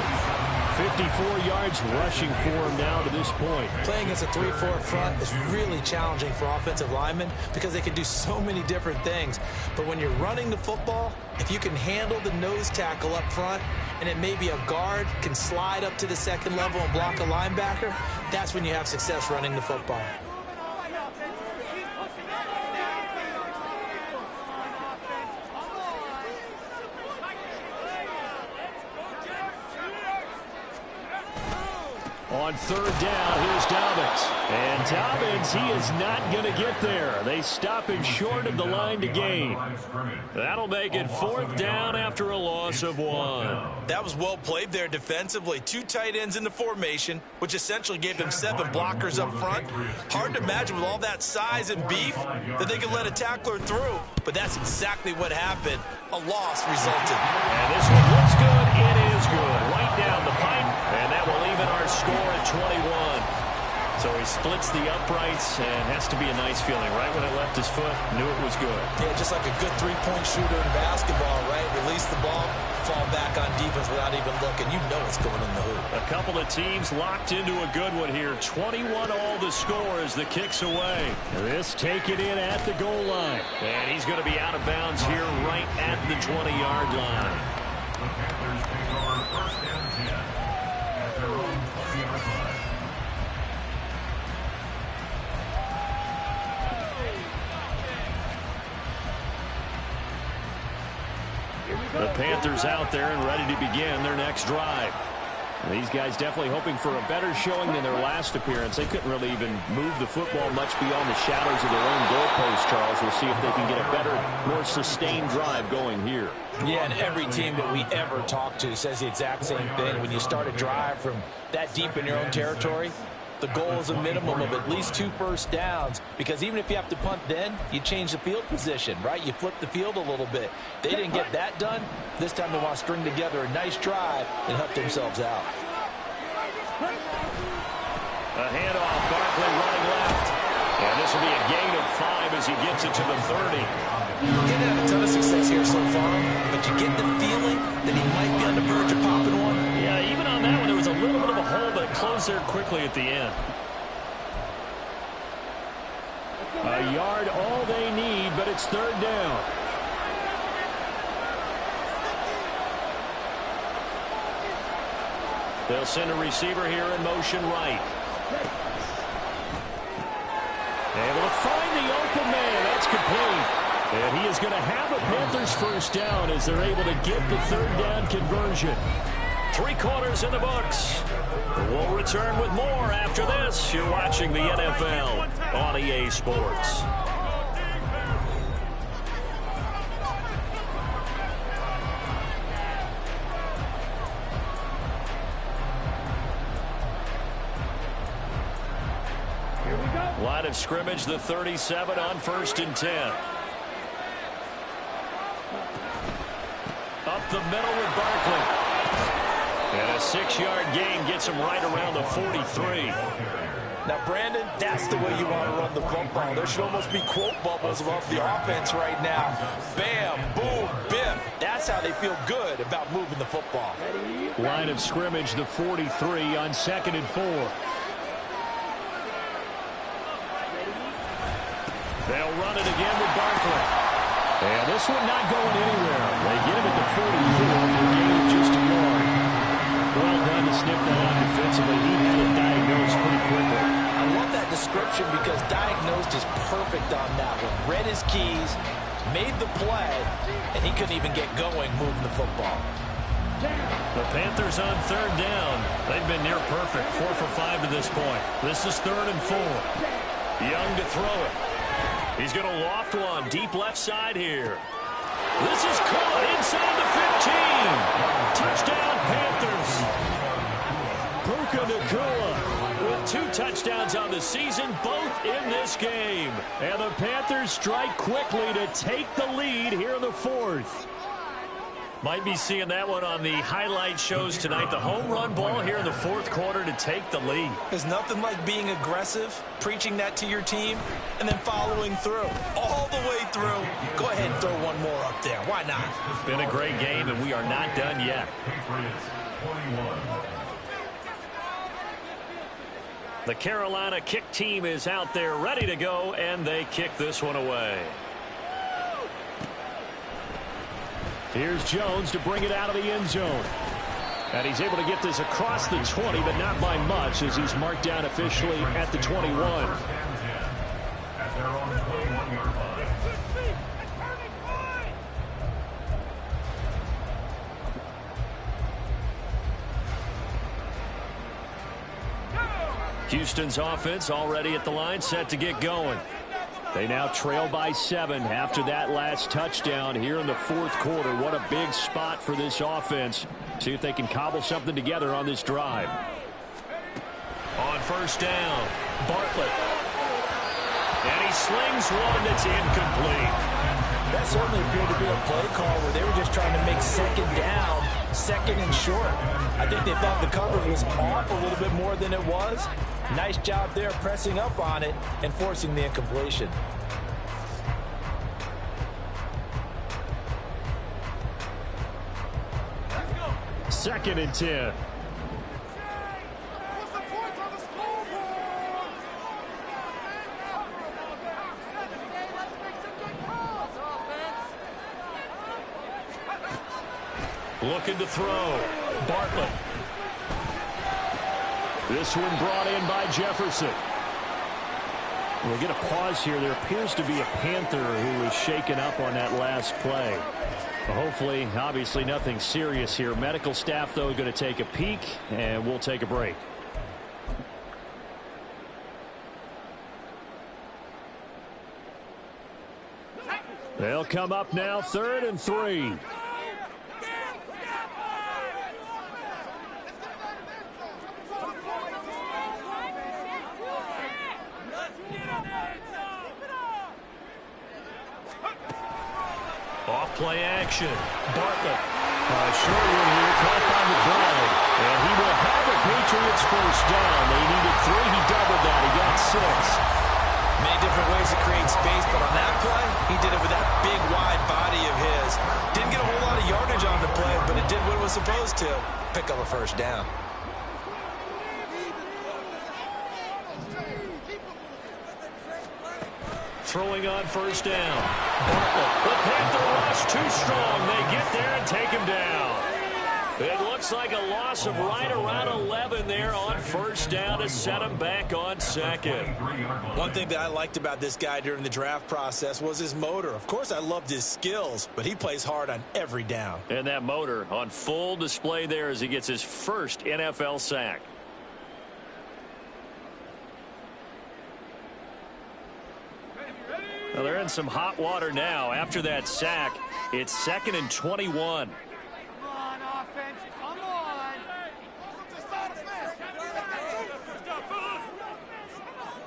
54 yards rushing for him now to this point. Playing against a 3-4 front is really challenging for offensive linemen because they can do so many different things. But when you're running the football, if you can handle the nose tackle up front, and it may be a guard can slide up to the 2nd level and block a linebacker, that's when you have success running the football. On 3rd down, here's Dobbins. And Dobbins, he is not going to get there. They stop him short of the line to gain. That'll make it 4th down after a loss of 1. That was well played there defensively. 2 tight ends in the formation, which essentially gave them 7 blockers up front. Hard to imagine with all that size and beef that they could let a tackler through. But that's exactly what happened. A loss resulted. And this one looks good. It is good. Right down the pipe. And that will even our score at 21. So he splits the uprights, and has to be a nice feeling. Right when it left his foot, knew it was good. Yeah, just like a good three-point shooter in basketball, right? Release the ball, fall back on defense without even looking. You know it's going in the hoop. A couple of teams locked into a good one here. 21 all the score as the kick's away. This taken in at the goal line. And he's going to be out of bounds here right at the 20-yard line. The Panthers take over first and 10 at their own 20-yard line. The Panthers out there and ready to begin their next drive. These guys definitely hoping for a better showing than their last appearance. They couldn't really even move the football much beyond the shadows of their own goalpost, Charles. We'll see if they can get a better, more sustained drive going here. Yeah, and every team that we ever talk to says the exact same thing. When you start a drive from that deep in your own territory, the goal is a minimum of at least 2 first downs, because even if you have to punt then, you change the field position, right? You flip the field a little bit. They didn't get that done. This time they want to string together a nice drive and help themselves out. A handoff, Barkley running left. And this will be a gain of 5 as he gets it to the 30. Didn't have a ton of success here so far, but you get the feeling that he might be on the verge of popping one. Yeah, even on that one, there was a little bit of a hole, but it closed there quickly at the end. A yard all they need, but it's third down. They'll send a receiver here in motion right. Able to find the open man. That's complete. And he is going to have a Panthers first down as they're able to get the third down conversion. 3 quarters in the books. We'll return with more after this. You're watching the NFL on EA Sports. Line of scrimmage, the 37 on 1st and 10. Up the middle with Barkley. And a 6-yard gain gets him right around the 43. Now, Brandon, that's the way you want to run the football. There should almost be quote bubbles above the offense right now. Bam, boom, biff. That's how they feel good about moving the football. Line of scrimmage, the 43 on 2nd and 4. They'll run it again with Barkley. And this one not going anywhere. They get him at the 44 for a gain of just a yard. Well done to sniff that out defensively. He had it diagnosed pretty quickly. I love that description because diagnosed is perfect on that one. Read his keys, made the play, and he couldn't even get going moving the football. The Panthers on 3rd down. They've been near perfect. 4 for 5 to this point. This is 3rd and 4. Young to throw it. He's going to loft one deep left side here. This is caught inside the 15. Touchdown, Panthers. Puka Nacua with 2 touchdowns on the season, both in this game. And the Panthers strike quickly to take the lead here in the 4th. Might be seeing that one on the highlight shows tonight. The home run ball here in the 4th quarter to take the lead. There's nothing like being aggressive, preaching that to your team, and then following through. All the way through. Go ahead and throw one more up there. Why not? It's been a great game, and we are not done yet. Patriots 21. The Carolina kick team is out there ready to go, and they kick this one away. Here's Jones to bring it out of the end zone. And he's able to get this across the 20, but not by much, as he's marked down officially at the 21. First and 10 at their own 21-yard line. Houston's offense already at the line, set to get going. They now trail by 7 after that last touchdown here in the 4th quarter. What a big spot for this offense. See if they can cobble something together on this drive. On 1st down, Bartlett. And he slings one that's incomplete. That certainly appeared to be a play call where they were just trying to make 2nd down second and short. I think they thought the coverage was off a little bit more than it was. Nice job there pressing up on it and forcing the incompletion. Second and 10. Looking to throw. Bartlett. This one brought in by Jefferson. We'll get a pause here. There appears to be a Panther who was shaken up on that last play. Hopefully, obviously nothing serious here. Medical staff, though, going to take a peek, and we'll take a break. They'll come up now, 3rd and 3. Off play action. Bartlett. Short one here, caught by McBride. And he will have the Patriots first down. They needed 3. He doubled that. He got 6. Many different ways to create space, but on that play, he did it with that big, wide body of his. Didn't get a whole lot of yardage on the play, but it did what it was supposed to. Pick up a first down. Throwing on first down. Bartlett. The Panther rush too strong. They get there and take him down. It looks like a loss of right around 11 there on first down to set him back on second. One thing that I liked about this guy during the draft process was his motor. Of course, I loved his skills, but he plays hard on every down. And that motor on full display there as he gets his first NFL sack. Well, they're in some hot water now. After that sack, it's 2nd and 21. Come on, offense. Come on.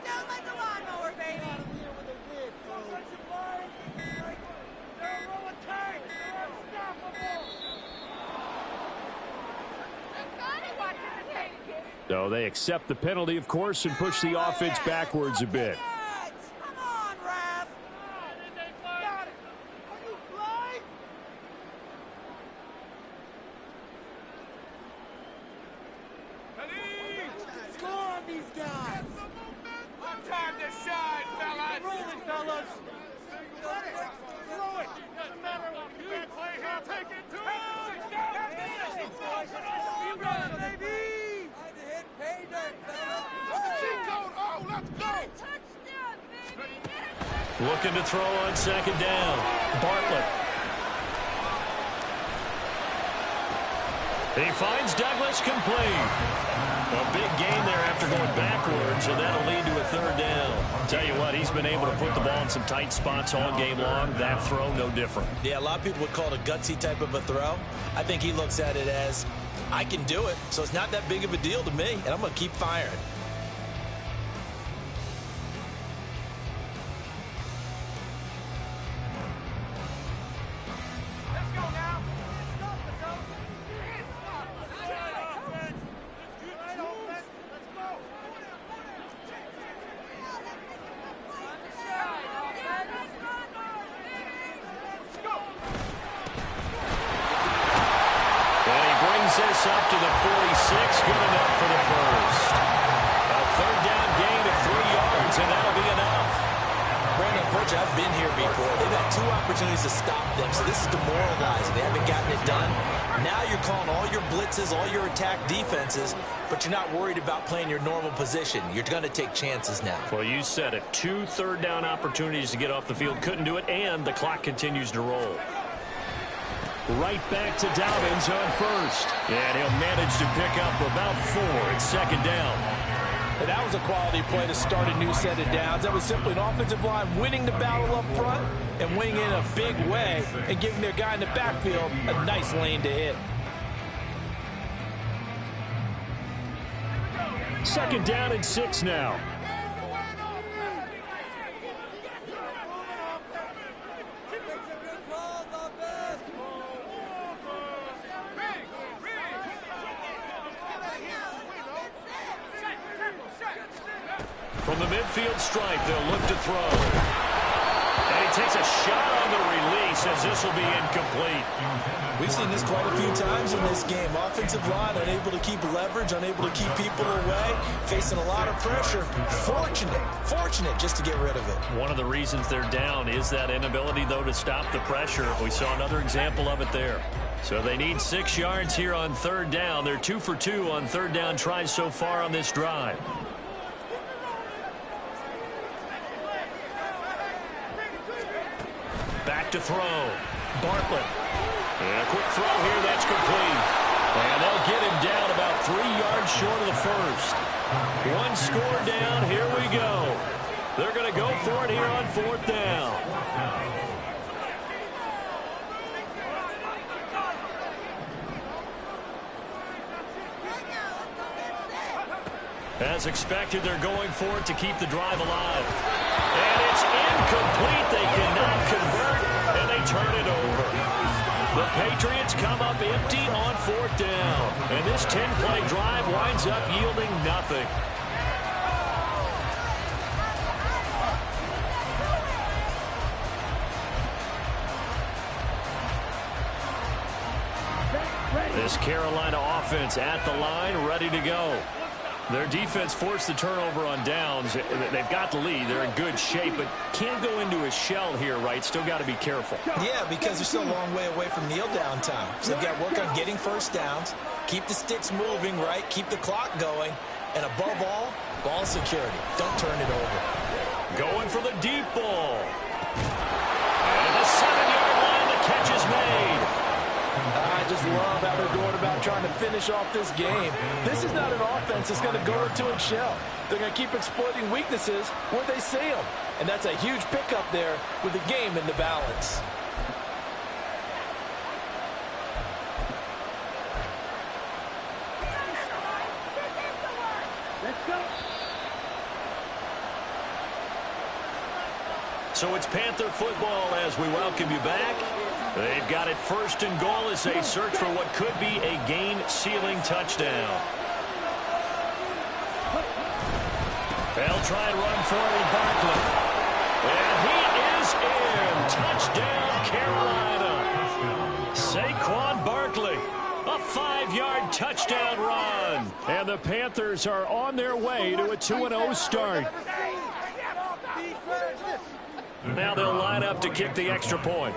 Down like a lawnmower, baby. So they accept the penalty, of course, and push the offense backwards a bit. Come on, Raph. Got it. Are you blind? Score on these guys. Time to shine, fellas. Rolling, fellas. Throw it. Doesn't matter what you can play here. Take it to him. You got it, baby. Time to hit pay dirt, fellas. Oh, let's go. Touchdown, baby. Looking to throw on second down. Bartlett. He finds Douglas complete. A big gain there after going backwards, and that'll lead to a third down. Tell you what, he's been able to put the ball in some tight spots all game long. That throw, no different. Yeah, a lot of people would call it a gutsy type of a throw. I think he looks at it as, I can do it, so it's not that big of a deal to me, and I'm going to keep firing. This up to the 46, good enough for the first. A third down gain of 3 yards, and that'll be enough. Brandon, unfortunately, I've been here before. They've had 2 opportunities to stop them, so this is demoralizing. They haven't gotten it done. Now you're calling all your blitzes, all your attack defenses, but you're not worried about playing your normal position. You're going to take chances now. Well, you said it. 2 third down opportunities to get off the field. Couldn't do it, and the clock continues to roll. Right back to Dobbins on first. And he'll manage to pick up about 4 at second down. And that was a quality play to start a new set of downs. That was simply an offensive line winning the battle up front and winning in a big way and giving their guy in the backfield a nice lane to hit. Second down and 6 now. From the midfield stripe, they'll look to throw. And he takes a shot on the release as this will be incomplete. We've seen this quite a few times in this game. Offensive line unable to keep leverage, unable to keep people away, facing a lot of pressure. Fortunate just to get rid of it. One of the reasons they're down is that inability, though, to stop the pressure. We saw another example of it there. So they need 6 yards here on third down. They're 2 for 2 on third down tries so far on this drive. Back to throw. Bartlett. And a quick throw here. That's complete. And they'll get him down about 3 yards short of the first. 1 score down. Here we go. They're going to go for it here on fourth down. As expected, they're going for it to keep the drive alive. And it's incomplete. They cannot convert, and they turn it over. The Patriots come up empty on fourth down. And this 10-play drive winds up yielding nothing. This Carolina offense at the line, ready to go. Their defense forced the turnover on downs. They've got the lead. They're in good shape, but can't go into a shell here, right? Still got to be careful. Yeah, because they're still a long way away from kneel down time. So they've got to work on getting first downs, keep the sticks moving, right? Keep the clock going. And above all, ball security. Don't turn it over. Going for the deep ball. And at the 7-yard line, the catch is made. I just love how they're going about trying to finish off this game. This is not an offense that's going to go into its shell. They're going to keep exploiting weaknesses where they see them. And that's a huge pickup there with the game in the balance. Let's go. So it's Panther football as we welcome you back. They've got it first and goal as they search for what could be a game-sealing touchdown. They'll try and run forward Barkley. And he is in. Touchdown, Carolina. Saquon Barkley. A 5-yard touchdown run. And the Panthers are on their way to a 2-0 start. Now they'll line up to kick the extra point.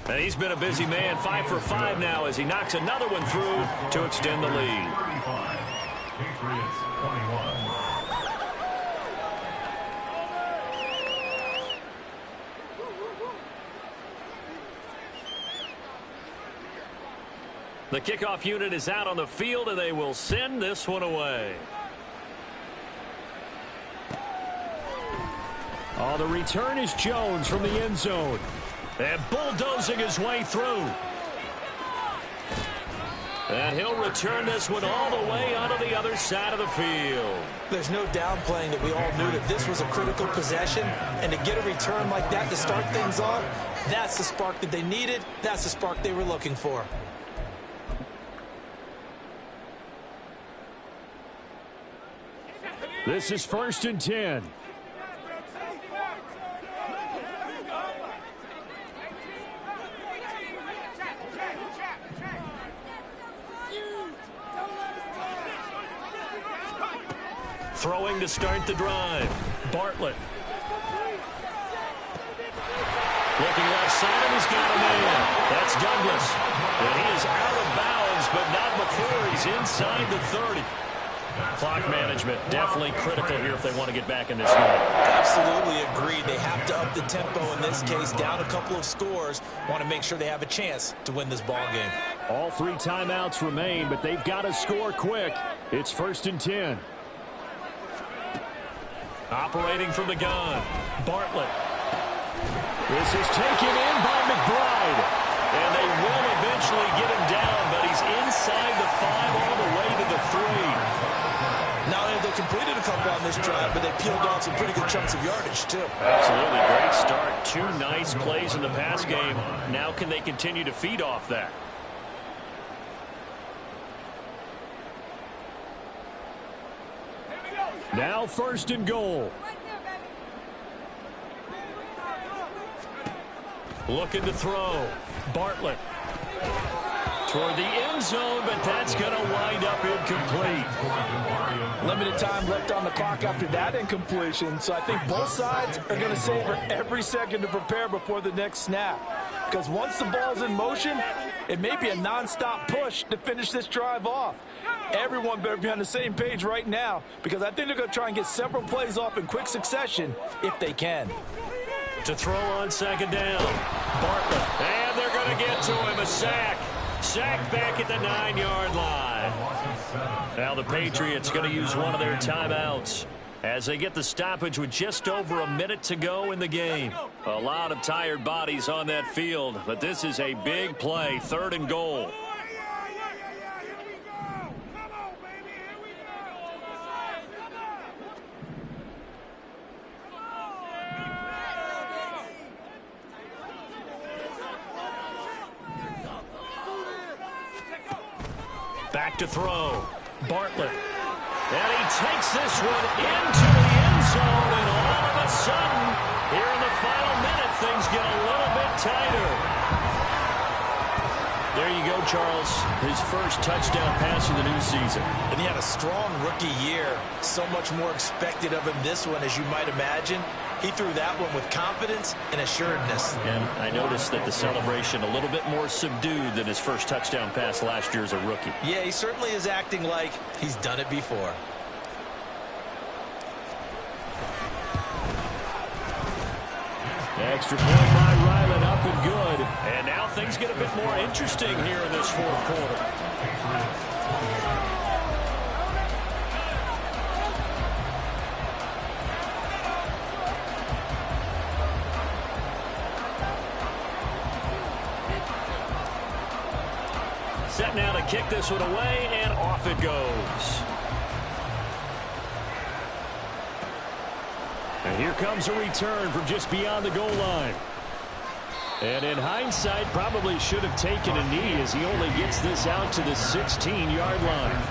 And he's been a busy man, 5 for 5 now as he knocks another one through to extend the lead. 35. Patriots 21. The kickoff unit is out on the field, and they will send this one away. Oh, the return is Jones from the end zone. And bulldozing his way through. And he'll return this one all the way onto the other side of the field. There's no downplaying that we all knew that this was a critical possession. And to get a return like that to start things off, that's the spark that they needed. That's the spark they were looking for. This is 1st and 10. Throwing to start the drive. Bartlett. Looking left side, and he's got a man. That's Douglas. And he is out of bounds, but not before he's inside the 30. Clock management definitely critical here if they want to get back in this game. Absolutely agreed. They have to up the tempo in this case, down a couple of scores. Want to make sure they have a chance to win this ball game. All 3 timeouts remain, but they've got to score quick. It's 1st and 10. Operating from the gun, Bartlett. This is taken in by McBride. And they will eventually get him down, but he's inside the 5 all the way to the 3. Not only have they completed a couple on this drive, but they peeled off some pretty good chunks of yardage, too. Absolutely. Great start. 2 nice plays in the pass game. Now can they continue to feed off that? Now 1st and goal. Looking to throw. Bartlett. Toward the end zone, but that's going to wind up incomplete. Limited time left on the clock after that incompletion, so I think both sides are going to savor every second to prepare before the next snap. Because once the ball's in motion, it may be a nonstop push to finish this drive off. Everyone better be on the same page right now, because I think they're going to try and get several plays off in quick succession if they can. To throw on 2nd down. Bartlett. And they're going to get to him. A sack. Sack back at the 9-yard line. Now the Patriots going to use one of their timeouts as they get the stoppage with just over a minute to go in the game. A lot of tired bodies on that field, but this is a big play. 3rd and goal. Back to throw. Bartlett. And he takes this one into the end zone, and all of a sudden, here in the final minute, things get a little bit tighter. There you go, Charles. His first touchdown pass of the new season. And he had a strong rookie year. So much more expected of him this one, as you might imagine. He threw that one with confidence and assuredness. And I noticed that the celebration a little bit more subdued than his first touchdown pass last year as a rookie. Yeah, he certainly is acting like he's done it before. Extra point by Ryland, up and good. And now things get a bit more interesting here in this 4th quarter. Set now to kick this one away, and off it goes. And here comes a return from just beyond the goal line. And in hindsight, probably should have taken a knee as he only gets this out to the 16-yard line.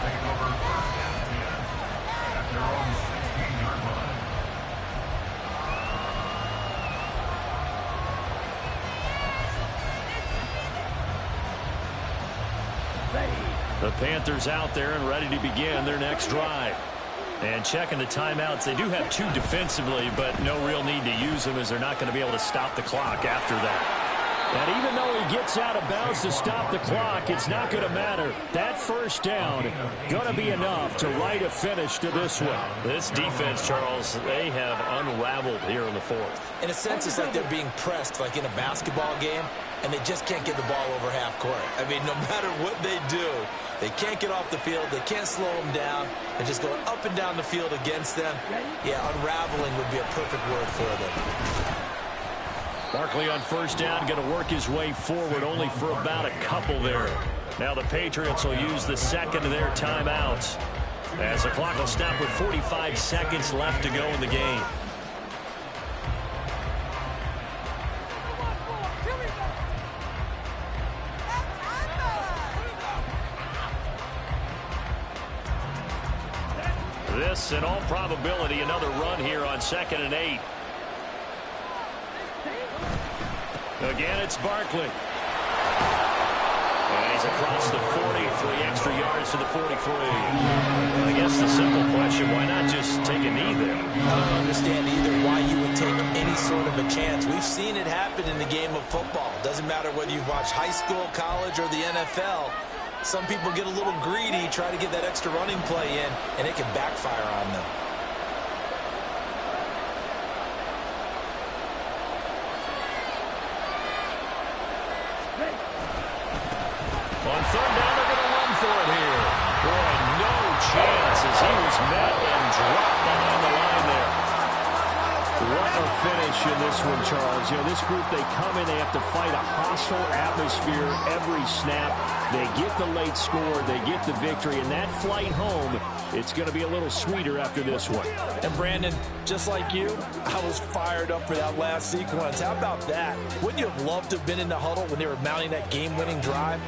The Panthers out there and ready to begin their next drive. And checking the timeouts, they do have 2 defensively, but no real need to use them as they're not going to be able to stop the clock after that. And even though he gets out of bounds to stop the clock, it's not going to matter. That 1st down going to be enough to write a finish to this one. This defense, Charles, they have unraveled here in the 4th. In a sense, it's like they're being pressed like in a basketball game, and they just can't get the ball over half court. I mean, no matter what they do, they can't get off the field. They can't slow them down. They're just going up and down the field against them. Yeah, unraveling would be a perfect word for them. Barkley on 1st down, going to work his way forward only for about a couple there. Now the Patriots will use the 2nd of their timeouts as the clock will stop with 45 seconds left to go in the game. This, in all probability, another run here on 2nd and 8. Again, it's Barkley. And he's across the 40, 3 extra yards to the 43. I guess the simple question, why not just take a knee there? I don't understand either why you would take any sort of a chance. We've seen it happen in the game of football. Doesn't matter whether you watch high school, college, or the NFL. Some people get a little greedy, try to get that extra running play in, and it can backfire on them. On 3rd down, they're going to run for it here. Boy, no chance as he was met and dropped behind the line there. What a finish in this one, Charles. You know, this group, they come in, they have to fight a hostile atmosphere every snap. They get the late score, they get the victory, and that flight home it's going to be a little sweeter after this one. And Brandon, just like you, I was fired up for that last sequence. How about that? Wouldn't you have loved to have been in the huddle when they were mounting that game-winning drive?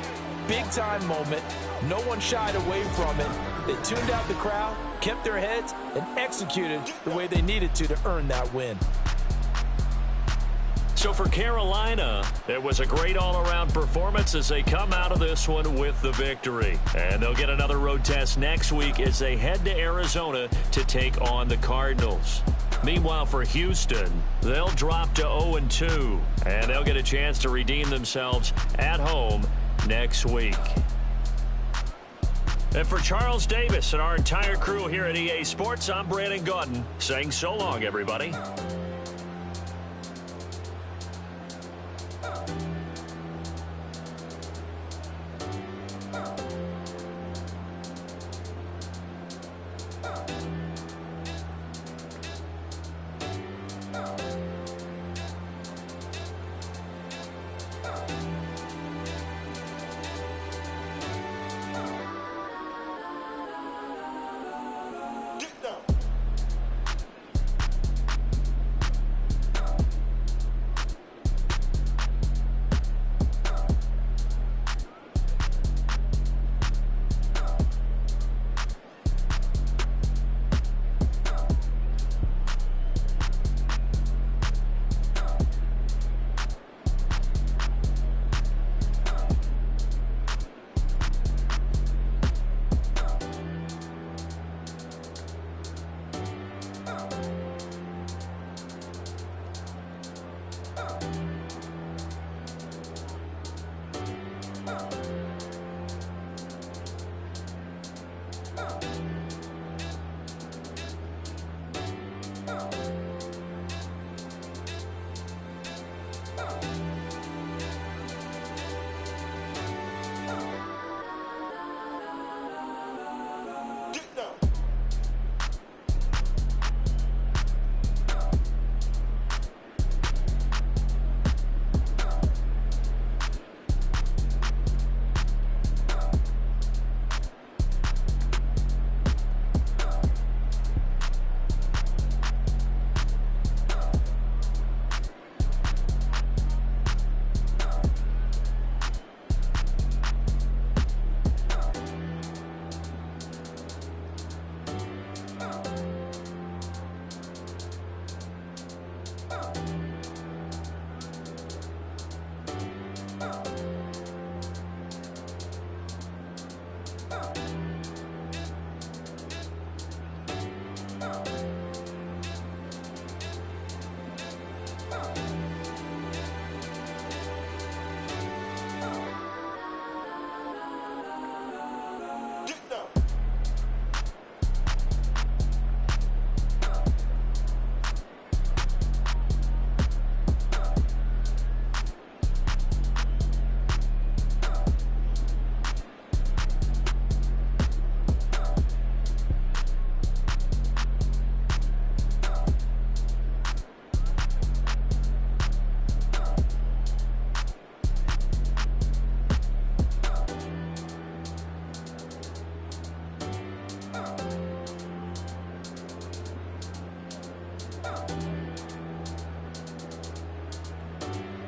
Big-time moment. No one shied away from it. They tuned out the crowd, kept their heads, and executed the way they needed to earn that win. So for Carolina, it was a great all-around performance as they come out of this one with the victory. And they'll get another road test next week as they head to Arizona to take on the Cardinals. Meanwhile, for Houston, they'll drop to 0-2, and they'll get a chance to redeem themselves at home next week. And for Charles Davis and our entire crew here at EA Sports, I'm Brandon Gaudin saying so long, everybody.